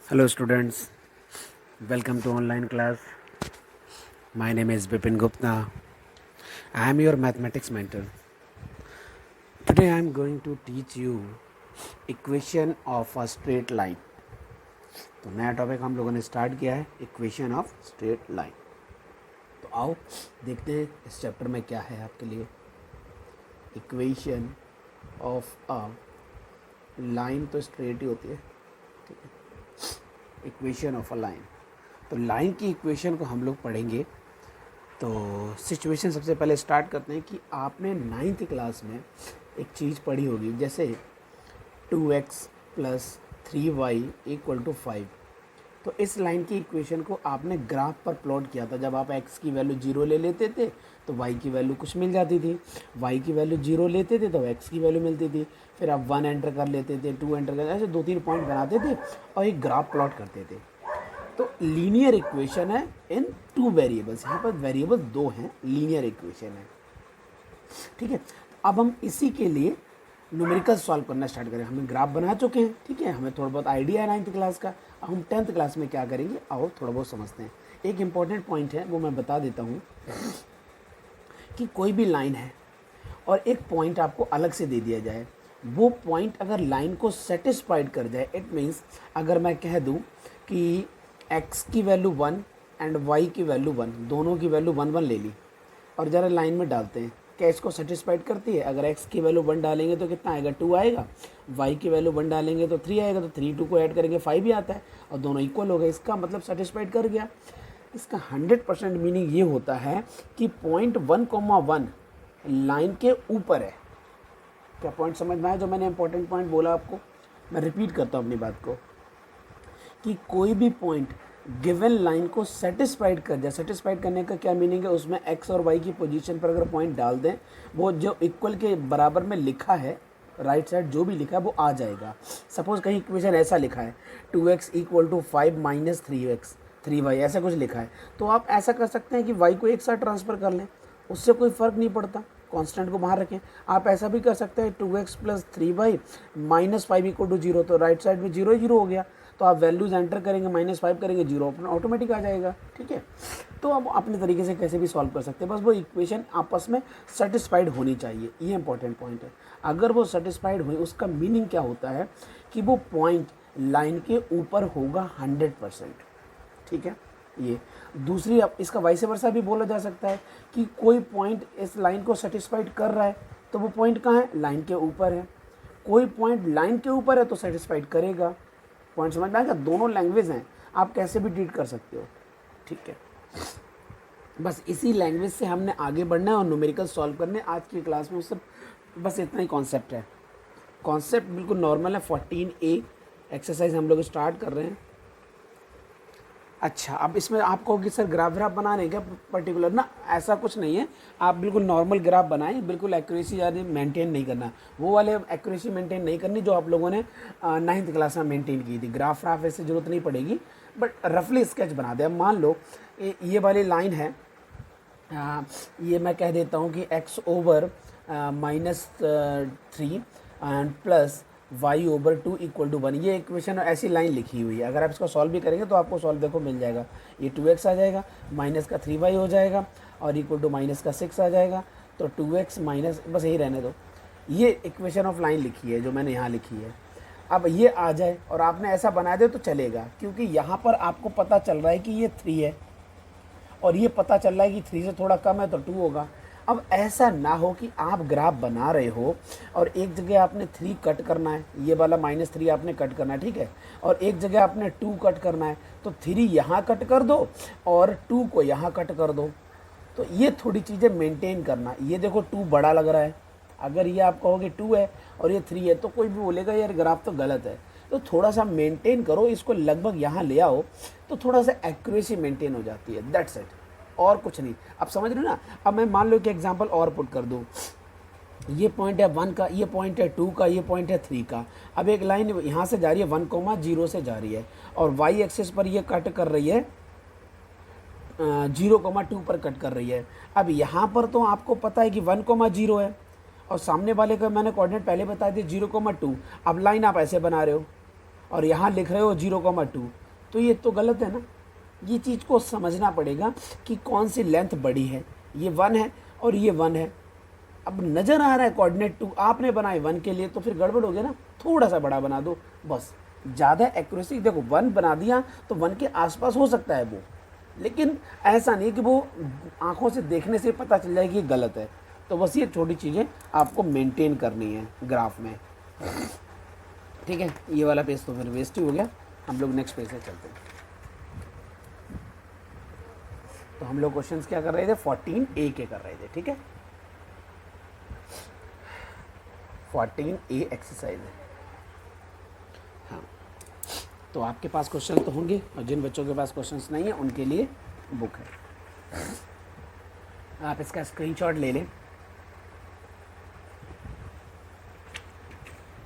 Hello students, welcome to online class. My name is Bipin Gupta. I am your mathematics mentor. Today I am going to teach you equation of a straight line. तो नया topic हम लोगों ने start किया है equation of straight line. तो आओ देखते हैं इस चैप्टर में क्या है आपके लिए। इक्वेशन ऑफ अ लाइन तो स्ट्रेट ही होती है, ठीक है। इक्वेशन ऑफ अ लाइन, तो लाइन की इक्वेशन को हम लोग पढ़ेंगे। तो सिचुएशन सबसे पहले स्टार्ट करते हैं कि आपने 9th क्लास में एक चीज़ पढ़ी होगी, जैसे 2x + 3y = 5। तो इस लाइन की इक्वेशन को आपने ग्राफ पर प्लॉट किया था। जब आप x की वैल्यू 0 ले लेते थे तो y की वैल्यू कुछ मिल जाती थी, y की वैल्यू 0 लेते थे तो x की वैल्यू मिलती थी। फिर आप 1 एंटर कर लेते थे, 2 एंटर कर, ऐसे 2-3 पॉइंट बनाते थे और एक ग्राफ प्लॉट करते थे। तो लीनियर इक्वेशन है इन 2 वेरिएबल्स। यहाँ पर वेरिएबल 2 हैं, लीनियर इक्वेशन है, ठीक है। अब हम इसी के लिए न्यूमेरिकल सॉल्व करना स्टार्ट करें। हमें ग्राफ बना चुके हैं, ठीक है, हमें थोड़ा बहुत आइडिया है 9th क्लास का। अब हम 10th क्लास में क्या करेंगे, आओ थोड़ा बहुत समझते हैं। एक इम्पॉर्टेंट पॉइंट है, वो मैं बता देता हूँ कि कोई भी लाइन है और एक पॉइंट आपको अलग से दे दिया जाए, वो पॉइंट अगर लाइन को सेटिस्फाइड कर जाए, इट मीन्स अगर मैं कह दूँ कि x की वैल्यू 1 एंड y की वैल्यू 1, दोनों की वैल्यू 1 ले ली और ज़रा लाइन में डालते हैं, क्या इसको सेटिस्फाइड करती है? अगर x की वैल्यू 1 डालेंगे तो कितना आएगा, 2 आएगा। y की वैल्यू 1 डालेंगे तो 3 आएगा, तो 3 2 को ऐड करेंगे 5 ही आता है और दोनों इक्वल हो गए। इसका मतलब सेटिस्फाइड कर गया। इसका 100% मीनिंग ये होता है कि पॉइंट 1,1 लाइन के ऊपर है। क्या पॉइंट समझ में आया जो मैंने इंपॉर्टेंट पॉइंट बोला आपको? मैं रिपीट करता हूँ अपनी बात को कि कोई भी पॉइंट गिवन लाइन को सेटिस्फाइड कर जाए। सेटिस्फाइड करने का क्या मीनिंग है, उसमें x और y की पोजीशन पर अगर पॉइंट डाल दें, वो जो इक्वल के बराबर में लिखा है, राइट साइड जो भी लिखा है वो आ जाएगा। सपोज कहीं इक्वेशन ऐसा लिखा है 2x = 5 - 3x 3y, ऐसा कुछ लिखा है, तो आप ऐसा कर सकते हैं कि y को एक साथ ट्रांसफ़र कर लें, उससे कोई फ़र्क नहीं पड़ता, कांस्टेंट को बाहर रखें। आप ऐसा भी कर सकते हैं 2x + 3y - 5 = 0, तो राइट साइड में 0 0 हो गया, तो आप वैल्यूज़ एंटर करेंगे, -5 करेंगे, 0 ऑटोमेटिक आ जाएगा, ठीक है। तो आप अपने तरीके से कैसे भी सॉल्व कर सकते हैं, बस वो इक्वेशन आपस में सेटिस्फाइड होनी चाहिए, ये इंपॉर्टेंट पॉइंट है। अगर वो सेटिस्फाइड हुई, उसका मीनिंग क्या होता है कि वो पॉइंट लाइन के ऊपर होगा 100%, ठीक है। ये दूसरी, अब इसका वाइस वर्सा भी बोला जा सकता है कि कोई पॉइंट इस लाइन को सेटिस्फाइड कर रहा है, तो वो पॉइंट कहाँ है, लाइन के ऊपर है। कोई पॉइंट लाइन के ऊपर है तो सेटिस्फाइड करेगा। पॉइंट समझ में आएगा? दोनों लैंग्वेज हैं, आप कैसे भी ट्रीट कर सकते हो, ठीक है। बस इसी लैंग्वेज से हमने आगे बढ़ना है और न्यूमेरिकल सॉल्व करने आज की क्लास में। सब बस इतना ही कॉन्सेप्ट है। कॉन्सेप्ट बिल्कुल नॉर्मल है। 14A एक्सरसाइज हम लोग स्टार्ट कर रहे हैं। अच्छा, अब इसमें आप कहोगे सर ग्राफ व्राफ बनाने क्या पर्टिकुलर ना, ऐसा कुछ नहीं है। आप बिल्कुल नॉर्मल ग्राफ बनाएं, बिल्कुल एक्यूरेसी ज़्यादा मेंटेन नहीं करना, वो वाले एक्यूरेसी मेंटेन नहीं करनी जो आप लोगों ने 9th क्लास में मेंटेन की थी। ग्राफ व्राफ ऐसे ज़रूरत नहीं पड़ेगी, बट रफली स्केच बना दे। अब मान लो ये वाली लाइन है, ये मैं कह देता हूँ कि x/- -3 एंड प्लस y/2 = 1। ये इक्वेशन ऐसी लाइन लिखी हुई है। अगर आप इसको सॉल्व भी करेंगे तो आपको सॉल्व देखो मिल जाएगा। ये 2x आ जाएगा, -3y हो जाएगा और -6 आ जाएगा, तो 2x माइनस, बस यही रहने दो। ये इक्वेशन ऑफ लाइन लिखी है जो मैंने यहाँ लिखी है। अब ये आ जाए और आपने ऐसा बना दे तो चलेगा, क्योंकि यहाँ पर आपको पता चल रहा है कि ये 3 है और ये पता चल रहा है कि 3 से थोड़ा कम है तो 2 होगा। अब ऐसा ना हो कि आप ग्राफ बना रहे हो और एक जगह आपने 3 कट करना है, ये वाला -3 आपने कट करना है, ठीक है, और एक जगह आपने 2 कट करना है, तो 3 यहाँ कट कर दो और 2 को यहाँ कट कर दो। तो ये थोड़ी चीज़ें मेंटेन करना। ये देखो 2 बड़ा लग रहा है, अगर ये आप कहोगे 2 है और ये 3 है तो कोई भी बोलेगा यार ग्राफ तो गलत है। तो थोड़ा सा मेंटेन करो, इसको लगभग यहाँ ले आओ तो थोड़ा सा एक्यूरेसी मेंटेन हो जाती है, दैट्स इट, और कुछ नहीं। आप समझ रहे हो ना? अब मैं मान लो कि एग्जांपल और पुट कर दूँ, ये पॉइंट है 1 का, ये पॉइंट है 2 का, ये पॉइंट है 3 का। अब एक लाइन यहाँ से जा रही है 1,0 से जा रही है और y एक्सिस पर ये कट कर रही है 0,2 पर कट कर रही है। अब यहाँ पर तो आपको पता है कि 1,0 है और सामने वाले का मैंने कोऑर्डिनेट पहले बता दिए 0,2। अब लाइन आप ऐसे बना रहे हो, और यहाँ लिख रहे हो 0,2, तो ये तो गलत है ना। ये चीज़ को समझना पड़ेगा कि कौन सी लेंथ बड़ी है। ये 1 है और ये 1 है। अब नज़र आ रहा है कोऑर्डिनेट 2 आपने बनाए 1 के लिए, तो फिर गड़बड़ हो गया ना, थोड़ा सा बड़ा बना दो बस। ज़्यादा एक्यूरेसी, देखो 1 बना दिया तो 1 के आसपास हो सकता है वो, लेकिन ऐसा नहीं कि वो आंखों से देखने से पता चल जाए कि गलत है। तो बस ये छोटी चीज़ें आपको मेंटेन करनी है ग्राफ में, ठीक है। ये वाला पेज तो फिर वेस्ट ही हो गया, हम लोग नेक्स्ट पेज से चलते हैं। तो हम लोग क्वेश्चंस क्या कर रहे थे, 14A के कर रहे थे, ठीक है। 14A एक्सरसाइज है। हाँ, तो आपके पास क्वेश्चन तो होंगे, और जिन बच्चों के पास क्वेश्चंस नहीं है उनके लिए बुक है, आप इसका स्क्रीनशॉट ले लें,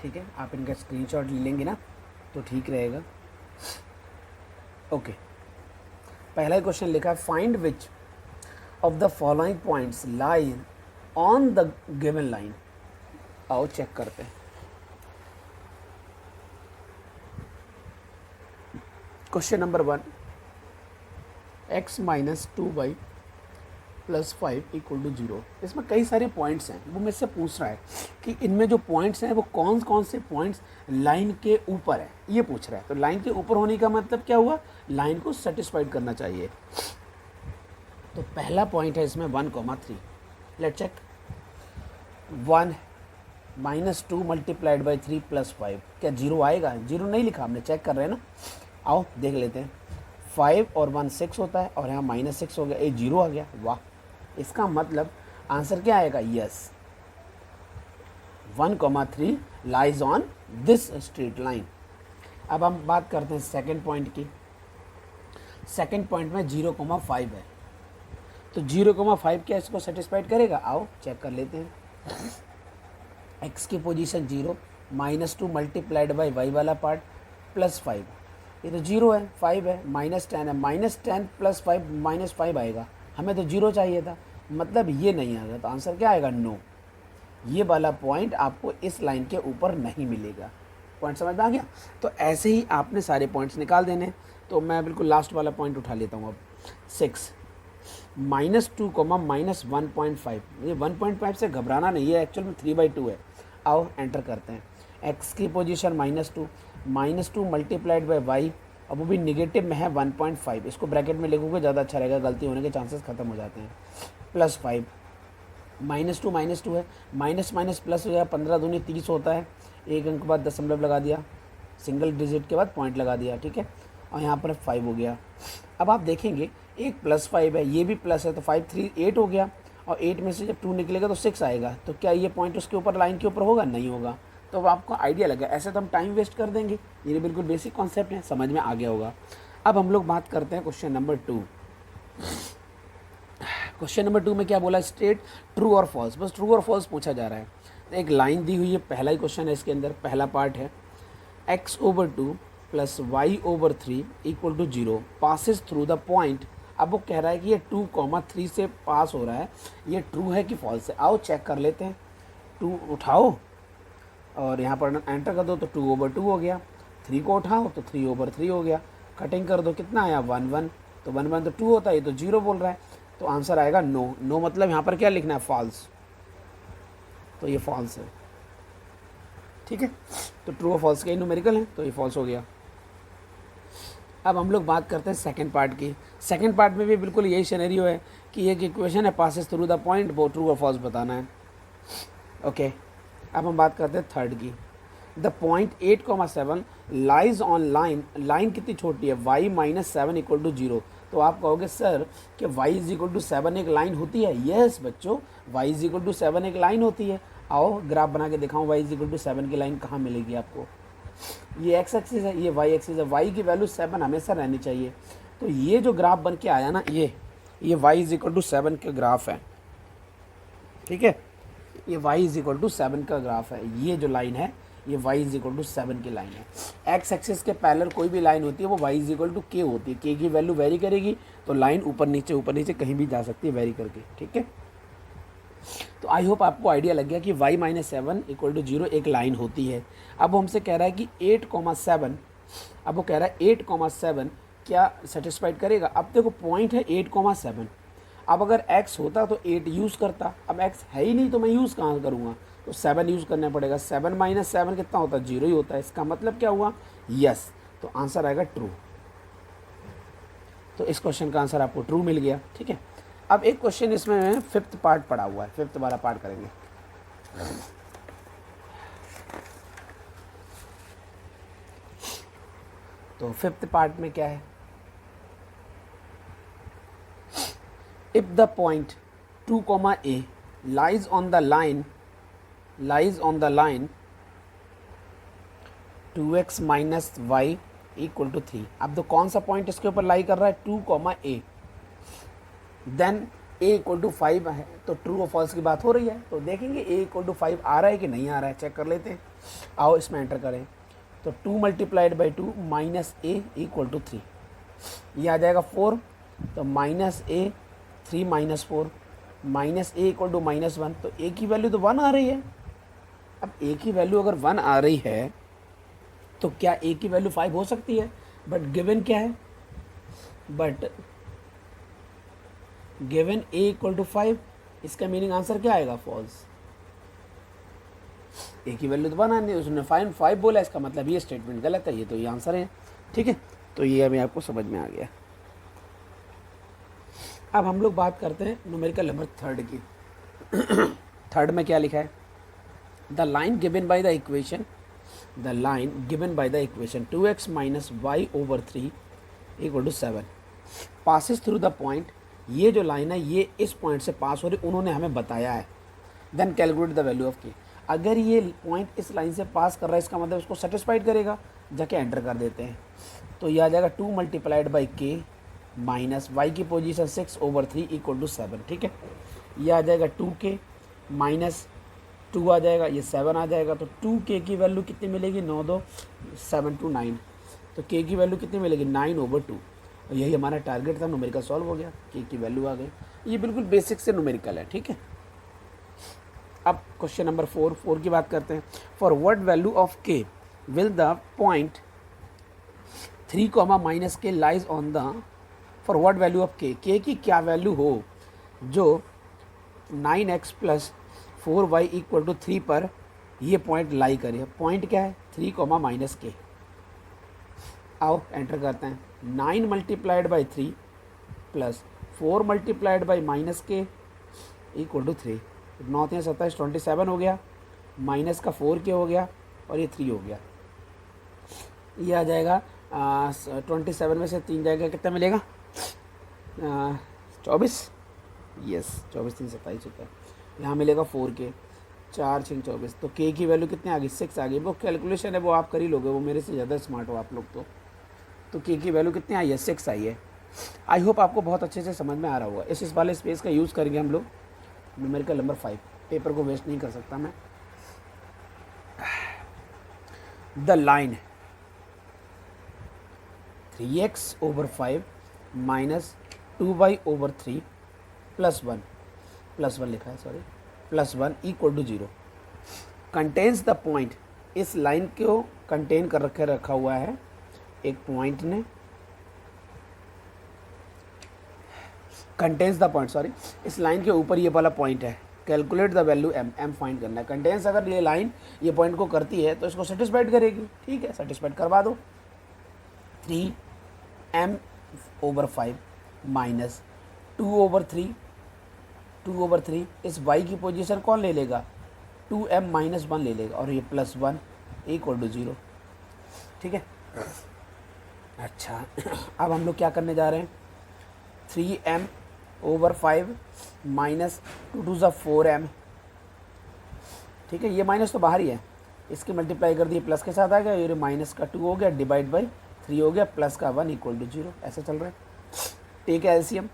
ठीक है। आप इनका स्क्रीनशॉट ले लेंगे ना तो ठीक रहेगा। ओके, पहला क्वेश्चन लिखा है, find which of the following points lie on the given line. आओ चेक करते हैं। Question number 1, x minus 2y plus 5 equal to 0। इसमें कई सारे पॉइंट्स हैं, वो मुझसे पूछ रहा है कि इनमें जो पॉइंट्स हैं वो कौन कौन से पॉइंट्स लाइन के ऊपर है, ये पूछ रहा है। तो लाइन के ऊपर होने का मतलब क्या हुआ, लाइन को सेटिस्फाइड करना चाहिए। तो पहला पॉइंट है इसमें 1,3। Let check. 1 minus 2 multiplied by 3 plus 5, क्या 0 आएगा? 0 नहीं लिखा हमने, चेक कर रहे हैं ना। आओ देख लेते हैं। 5 और 1 6 होता है, और यहाँ -6 हो गया, ये 0 आ गया। वाह, इसका मतलब आंसर क्या आएगा? Yes, 1,3 lies on this straight line. अब हम बात करते हैं सेकंड पॉइंट की। सेकंड पॉइंट में 0,5 है, तो 0,5 क्या इसको सेटिस्फाइड करेगा? आओ चेक कर लेते हैं। x की पोजीशन 0, -2 मल्टीप्लाइड बाई y वाला पार्ट प्लस 5, ये तो 0 है, 5 है, -10 है, -10 प्लस 5 -5 आएगा। हमें तो 0 चाहिए था, मतलब ये नहीं आएगा। तो आंसर क्या आएगा? नो। ये वाला पॉइंट आपको इस लाइन के ऊपर नहीं मिलेगा। पॉइंट समझ में आ गया? तो ऐसे ही आपने सारे पॉइंट्स निकाल देने। तो मैं बिल्कुल लास्ट वाला पॉइंट उठा लेता हूँ अब। 6 -2 -1.5, ये 1.5 से घबराना नहीं है, एक्चुअल में 3/2 है। आओ एंटर करते हैं। x की पोजीशन -2 मल्टीप्लाइड बाई वाई, अब वो भी निगेटिव में है 1.5, इसको ब्रैकेट में लिखोगे ज़्यादा अच्छा रहेगा, गलती होने के चांसेस खत्म हो जाते हैं। प्लस 5, -2 है, माइनस माइनस प्लस हो जाएगा, 15 दूनी 30 होता है, एक अंक के बाद दशमलव लगा दिया, सिंगल डिजिट के बाद पॉइंट लगा दिया, ठीक है। और यहाँ पर 5 हो गया। अब आप देखेंगे एक +5 है, ये भी प्लस है, तो 5 3 8 हो गया, और 8 में से जब 2 निकलेगा तो 6 आएगा। तो क्या ये पॉइंट उसके ऊपर लाइन के ऊपर होगा? नहीं होगा। तो अब आपको आइडिया लगा, ऐसे तो हम टाइम वेस्ट कर देंगे। ये बिल्कुल बेसिक कॉन्सेप्ट है, समझ में आ गया होगा। अब हम लोग बात करते हैं क्वेश्चन नंबर 2। क्वेश्चन नंबर 2 में क्या बोला? स्टेट ट्रू और फॉल्स, बस ट्रू और फॉल्स पूछा जा रहा है। तो एक लाइन दी हुई है, पहला ही क्वेश्चन है इसके अंदर, पहला पार्ट है x/2 plus y/3 equal to 0 passes through the point. अब वो कह रहा है कि ये 2,3 से पास हो रहा है, ये ट्रू है कि फॉल्स है? आओ चेक कर लेते हैं। 2 उठाओ और यहाँ पर एंटर कर दो तो 2/2 हो गया। 3 को उठाओ तो 3/3 हो गया। कटिंग कर दो, कितना आया? 1 1, तो 1 1 तो 2 होता है, ये तो 0 बोल रहा है। तो आंसर आएगा नो। नो मतलब यहाँ पर क्या लिखना है? फॉल्स। तो ये फॉल्स है, ठीक है। तो ट्रू और फॉल्स के न्यूमेरिकल है, तो ये फॉल्स हो गया। अब हम लोग बात करते हैं सेकंड पार्ट की। सेकंड पार्ट में भी बिल्कुल यही सिनेरियो है कि एक इक्वेशन है, पासेस थ्रू द पॉइंट, वो ट्रू और फॉल्स बताना है। ओके, अब हम बात करते हैं थर्ड की। The point 8,7 lies on line, line कितनी छोटी है? y -7 equal to 0। तो आप कहोगे सर कि y = 7 एक लाइन होती है? यस बच्चों, y = 7 एक लाइन होती है। आओ ग्राफ बना के दिखाऊं, y = 7 की लाइन कहाँ मिलेगी आपको? ये x एक्सिस है, ये y एक्सिस है, y की वैल्यू 7 हमेशा रहनी चाहिए। तो ये जो ग्राफ बन के आया ना, ये y = 7 का ग्राफ है, ठीक है। ये y = 7 का ग्राफ है। ये जो लाइन है ये y = 7 की लाइन है। x एक्सिस के पैरेलल कोई भी लाइन होती है वो y = k होती है। k की वैल्यू वेरी करेगी तो लाइन ऊपर नीचे कहीं भी जा सकती है वेरी करके, ठीक है। तो आई होप आपको आइडिया लग गया कि y -7 = 0 एक लाइन होती है। अब हमसे कह रहा है कि 8,7 अब वो कह रहा है 8,7 क्या सेटिस्फाइड करेगा। अब देखो पॉइंट है 8,7, अब अगर x होता तो 8 यूज़ करता, अब x है ही नहीं तो मैं यूज़ कहाँ करूँगा, तो 7 यूज़ करना पड़ेगा। 7 - 7 कितना होता है, 0 ही होता है। इसका मतलब क्या हुआ, यस, तो आंसर आएगा ट्रू। तो इस क्वेश्चन का आंसर आपको ट्रू मिल गया। ठीक है, अब एक क्वेश्चन इसमें 5th पार्ट पड़ा हुआ है, 5th वाला पार्ट करेंगे। तो 5th पार्ट में क्या है, if the point 2, a lies on the line 2x minus y equal to 3। अब तो कौन सा पॉइंट इसके ऊपर लाई कर रहा है, 2, a, then a equal to 5 है, तो ट्रू और फॉल्स की बात हो रही है। तो देखेंगे a इक्वल टू 5 आ रहा है कि नहीं आ रहा है, चेक कर लेते हैं। आओ इसमें एंटर करें, तो 2 × 2 माइनस a इक्वल टू 3, ये आ जाएगा 4, तो minus a 3 - 4 minus a equal to -1, तो a की वैल्यू तो 1 आ रही है। अब a की वैल्यू अगर 1 आ रही है तो क्या a की वैल्यू 5 हो सकती है, बट गिवन क्या है, but given a equal to 5, इसका मीनिंग आंसर क्या आएगा, फॉल्स। a की वैल्यू तो 1 आनी है, उसने 5 बोला, इसका मतलब ये स्टेटमेंट गलत है, ये तो ये आंसर है। ठीक है, तो ये अभी आपको समझ में आ गया। अब हम लोग बात करते हैं न्यूमेरिकल नंबर 3 की। 3 में क्या लिखा है, the line given by the equation 2x minus y over 3 equal to 7 passes through the point. ये जो लाइन है ये इस पॉइंट से पास हो रही, उन्होंने हमें बताया है। Then calculate the value of k. अगर ये पॉइंट इस लाइन से पास कर रहा है, इसका मतलब इसको सेटिस्फाइड करेगा, जाके एंटर कर देते हैं। तो ये आ जाएगा 2 × k माइनस वाई की पोजीशन 6/3 इक्वल टू 7। ठीक है, ये आ जाएगा 2k माइनस 2 आ जाएगा, ये 7 आ जाएगा। तो 2k की वैल्यू कितनी मिलेगी, 9 2 7 2 9, तो k की वैल्यू कितनी मिलेगी, 9/2। और यही हमारा टारगेट था, न्यूमेरिकल सॉल्व हो गया, k की वैल्यू आ गई। ये बिल्कुल बेसिक से न्यूमेरिकल है। ठीक है, अब क्वेश्चन नंबर 4 की बात करते हैं। For what value of k will the point 3, -k lies on the, for what value of k की क्या वैल्यू हो जो 9x + 4y इक्वल टू 3 पर ये पॉइंट लाई करे। पॉइंट क्या है, 3, -k। आओ एंटर करते हैं, 9 × 3 प्लस 4 × -k इक्वल टू 3। 9 3 27 27 हो गया, माइनस का 4k हो गया और ये 3 हो गया। ये आ जाएगा 27 में से 3 जाएगा, कितना मिलेगा, 24। यस, 24 3 27 होता है। यहाँ मिलेगा 4k, 4 6 24। तो k की वैल्यू कितनी आ गई, 6 आ गई। वो कैलकुलेशन है, वो आप कर ही लोगे, वो मेरे से ज़्यादा स्मार्ट हो आप लोग। तो k की वैल्यू कितनी आई है, 6 आई है। आई होप आपको बहुत अच्छे से समझ में आ रहा होगा। इस वाले स्पेस का यूज़ करेंगे हम लोग न्यूमेरिकल नंबर 5। पेपर को वेस्ट नहीं कर सकता मैं। The line 3x/5 minus 2y/3 +1 लिखा है, sorry, +1 equal to 0 contains the point. इस लाइन को कंटेन कर रखा हुआ है एक पॉइंट ने, कंटेन्स द पॉइंट, सॉरी, इस लाइन के ऊपर ये वाला पॉइंट है। कैलकुलेट द वैल्यू m फाइंड करना है। कंटेन्स अगर ये लाइन ये पॉइंट को करती है तो इसको सेटिस्फाइड करेगी। ठीक है, सेटिस्फाइड करवा दो। 3m/5 माइनस 2/3 इस y की पोजीशन कौन ले लेगा, 2m - 1 ले लेगा, और ये +1 इक्वल टू 0। ठीक है, अच्छा अब हम लोग क्या करने जा रहे हैं, 3m/5 माइनस 2 2 4m। ठीक है, ये माइनस तो बाहर ही है, इसकी मल्टीप्लाई कर दिए, प्लस के साथ आ गया, ये माइनस का 2 हो गया, डिवाइड बाई 3 हो गया, प्लस का 1 इक्वल टू 0। ऐसा चल रहा है। टेक एलसीएम,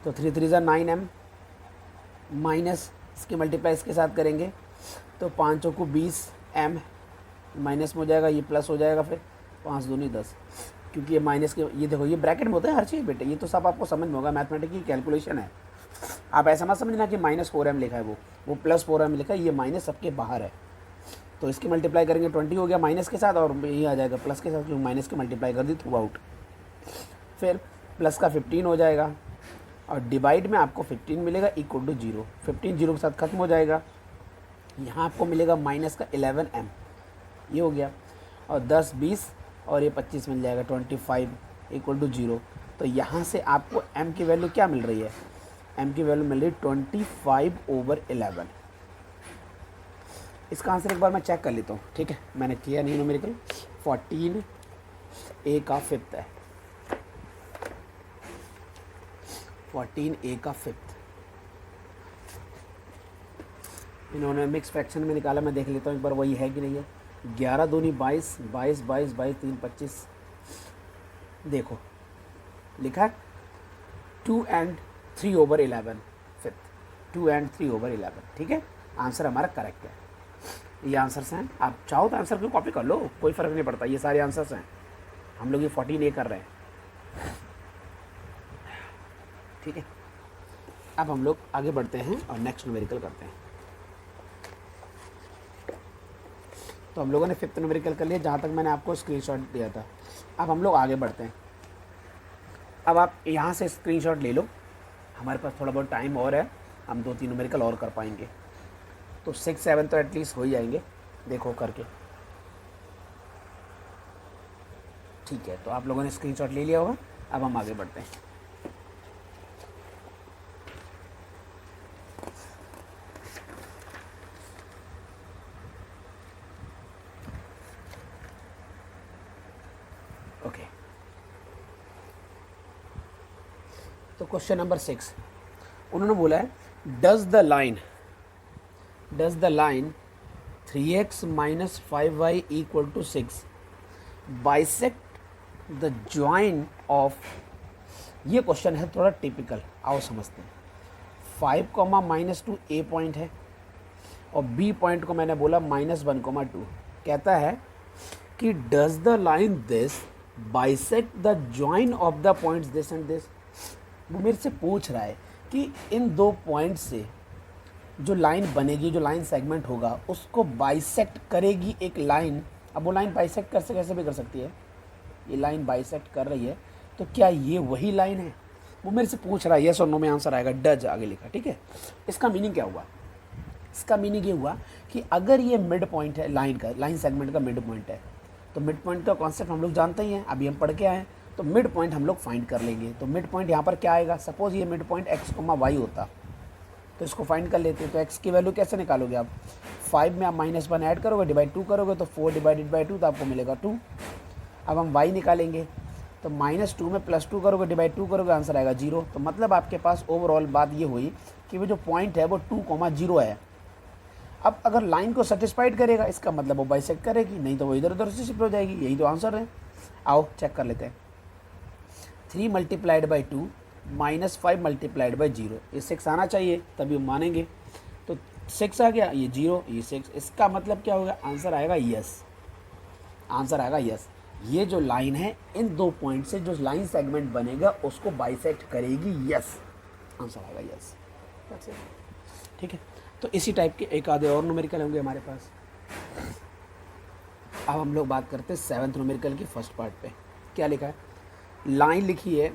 तो 3 3 9m माइनस इसकी मल्टीप्लाई इसके साथ करेंगे तो 5 को 20m माइनस में हो जाएगा, ये प्लस हो जाएगा, फिर 5 दूनी 10, क्योंकि ये माइनस के, ये देखो ये ब्रैकेट में होता है हर चीज़ बेटे, ये तो सब आपको समझ में होगा, मैथमेटिक्स की कैलकुलेशन है। आप ऐसा मत समझना कि -4m लिखा है, वो +4m लिखा है, ये माइनस सबके बाहर है। तो इसकी मल्टीप्लाई करेंगे 20 हो गया माइनस के साथ, और ये आ जाएगा प्लस के साथ, क्योंकि माइनस की मल्टीप्लाई कर दी थ्रू आउट। फिर प्लस का 15 हो जाएगा, और डिवाइड में आपको 15 मिलेगा इक्वल टू 0। 15 0 के साथ खत्म हो जाएगा। यहाँ आपको मिलेगा माइनस का 11m, ये हो गया। और 10 20 और ये 25 मिल जाएगा 25 इक्वल टू 0। तो यहाँ से आपको m की वैल्यू क्या मिल रही है? m की वैल्यू मिल रही है 25/11। इसका आंसर एक बार मैं चेक कर लेता हूँ, ठीक है? मैंने किया नहीं न्यूमेरिकल। 14a का फिफ्थ है, 14a का फिफ्थ। इन्होंने मिक्स फ्रैक्शन में निकाला, मैं देख लेता हूँ एक बार वही है कि नहीं है। 11 दूनी 22, 22 22 22 3 25। देखो लिखा है 2 and 3/11 फिफ्थ, 2 and 3/11, ठीक है? आंसर हमारा करेक्ट है। ये आंसर्स हैं, आप चाहो तो आंसर को कॉपी कर लो, कोई फ़र्क नहीं पड़ता, ये सारे आंसर्स हैं। हम लोग ये 14A कर रहे हैं, ठीक है? अब हम लोग आगे बढ़ते हैं और नेक्स्ट न्यूमेरिकल करते हैं। तो हम लोगों ने फिफ्थ न्यूमेरिकल कर लिया, जहाँ तक मैंने आपको स्क्रीनशॉट दिया था। अब हम लोग आगे बढ़ते हैं। अब आप यहाँ से स्क्रीनशॉट ले लो, हमारे पास थोड़ा बहुत टाइम और है, हम 2-3 न्यूमेरिकल और कर पाएंगे। तो 6 7 तो एटलीस्ट हो ही जाएंगे, देखो करके। ठीक है, तो आप लोगों ने स्क्रीनशॉट ले लिया होगा। अब हम आगे बढ़ते हैं। ओके, तो क्वेश्चन नंबर 6 उन्होंने बोला है, does the line 3x minus 5y equal to 6 bisect the join of, ये क्वेश्चन है थोड़ा टिपिकल, आओ समझते हैं। 5, -2 ए पॉइंट है, और बी पॉइंट को मैंने बोला -1, कहता है कि does the line this bisect the join of the points this and this. वो मेरे से पूछ रहा है कि इन दो पॉइंट से जो लाइन बनेगी, जो लाइन सेगमेंट होगा, उसको बाइसेक्ट करेगी एक लाइन। अब वो लाइन बाइसेक्ट कैसे भी कर सकती है, ये लाइन बाइसेक्ट कर रही है, तो क्या ये वही लाइन है? वो मेरे से पूछ रहा है, यस और नो में आंसर आएगा, डज आगे लिखा, ठीक है? इसका मीनिंग क्या हुआ? इसका मीनिंग ये हुआ कि अगर ये मिड पॉइंट है लाइन सेगमेंट का मिड पॉइंट है, तो मिड पॉइंट का कॉन्सेप्ट हम लोग जानते ही हैं, अभी हम पढ़ के आए हैं। तो मिड पॉइंट हम लोग फाइंड कर लेंगे। तो मिड पॉइंट यहाँ पर क्या आएगा? सपोज ये मिड पॉइंट x, y होता, तो इसको फाइंड कर लेते हैं। तो x की वैल्यू कैसे निकालोगे आप? 5 में आप -1 ऐड करोगे, डिवाइड 2 करोगे, तो 4 डिवाइडेड बाई 2, तो आपको मिलेगा 2। अब हम y निकालेंगे, तो -2 में +2 करोगे, डिवाइड 2 करोगे, आंसर आएगा 0। तो मतलब आपके पास ओवरऑल बात ये हुई कि वो जो पॉइंट है वो 2, 0 है। अब अगर लाइन को सेटिस्फाइड करेगा, इसका मतलब वो बाइसेक्ट करेगी, नहीं तो वो इधर उधर से शिफ्ट हो जाएगी। यही तो आंसर है। आओ चेक कर लेते हैं। 3 × 2 -5 × 0, ये 6 आना चाहिए, तभी हम मानेंगे। तो 6 आ गया, ये 0, ये 6, इसका मतलब क्या होगा? आंसर आएगा यस। आंसर आएगा यस। ये जो लाइन है, इन दो पॉइंट से जो लाइन सेगमेंट बनेगा उसको बाइसेक्ट करेगी, यस। आंसर आएगा यस। ठीक है, तो इसी टाइप के एक आधे और न्यूमेरिकल होंगे हमारे पास। अब हम लोग बात करते हैं 7th न्यूमेरिकल की फर्स्ट पार्ट पे। क्या लिखा है? लाइन लिखी है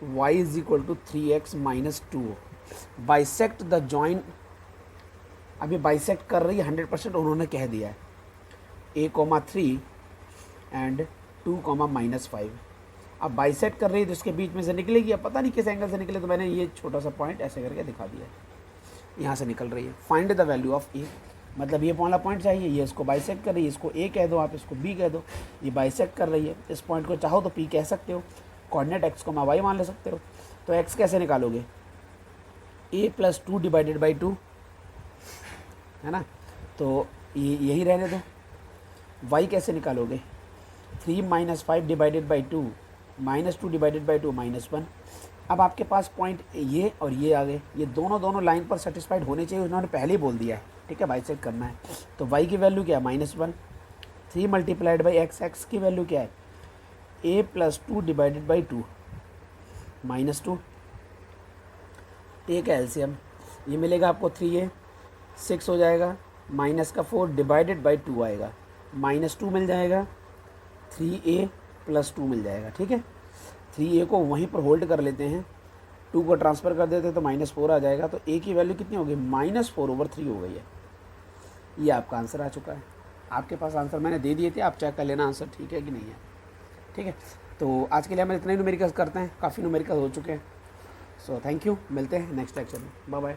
y = 3x - 2 bisect the join. अभी बाइसेक्ट कर रही है 100%, उन्होंने कह दिया है a, 3 एंड 2, -5। अब बाइसेक्ट कर रही है तो इसके बीच में से निकलेगी, अब पता नहीं किस एंगल से निकले, तो मैंने ये छोटा सा पॉइंट ऐसे करके दिखा दिया है। यहाँ से निकल रही है। फाइंड द वैल्यू ऑफ ए, मतलब ये वाला पॉइंट चाहिए, ये इसको बाइसेक्ट कर रही है, इसको ए कह दो, आप इसको बी कह दो। ये बाइसेक्ट कर रही है, इस पॉइंट को चाहो तो पी कह सकते हो, कोऑर्डिनेट x, y मान ले सकते हो। तो x कैसे निकालोगे? a + 2 डिवाइडेड बाई 2 है ना, तो ये यही रहने दो। y कैसे निकालोगे? 3 - 5 डिवाइडेड बाई 2 -2 डिवाइडेड बाई 2 -1। अब आपके पास पॉइंट ये और ये आ गए, ये दोनों लाइन पर सेटिस्फाइड होने चाहिए, उन्होंने पहले ही बोल दिया है, ठीक है? बाइसेक्ट करना है। तो y की वैल्यू क्या है? -1। 3 × x की वैल्यू क्या है? a + 2 divided by 2 -2। a का एलसीएम ये मिलेगा आपको 3a, 6 हो जाएगा, माइनस का 4 डिवाइडेड बाई 2 आएगा, -2 मिल जाएगा, 3a + 2 मिल जाएगा। ठीक है, 3a को वहीं पर होल्ड कर लेते हैं, 2 को ट्रांसफ़र कर देते हैं तो -4 आ जाएगा। तो a की वैल्यू कितनी होगी, -4/3 हो गई है। ये आपका आंसर आ चुका है। आपके पास आंसर मैंने दे दिए थे, आप चेक कर लेना आंसर ठीक है कि नहीं है। ठीक है, तो आज के लिए हम इतने ही न्यूमेरिकल्स करते हैं, काफ़ी न्यूमेरिकल हो चुके हैं। सो थैंक यू, मिलते हैं नेक्स्ट लेक्चर में, बाय बाय।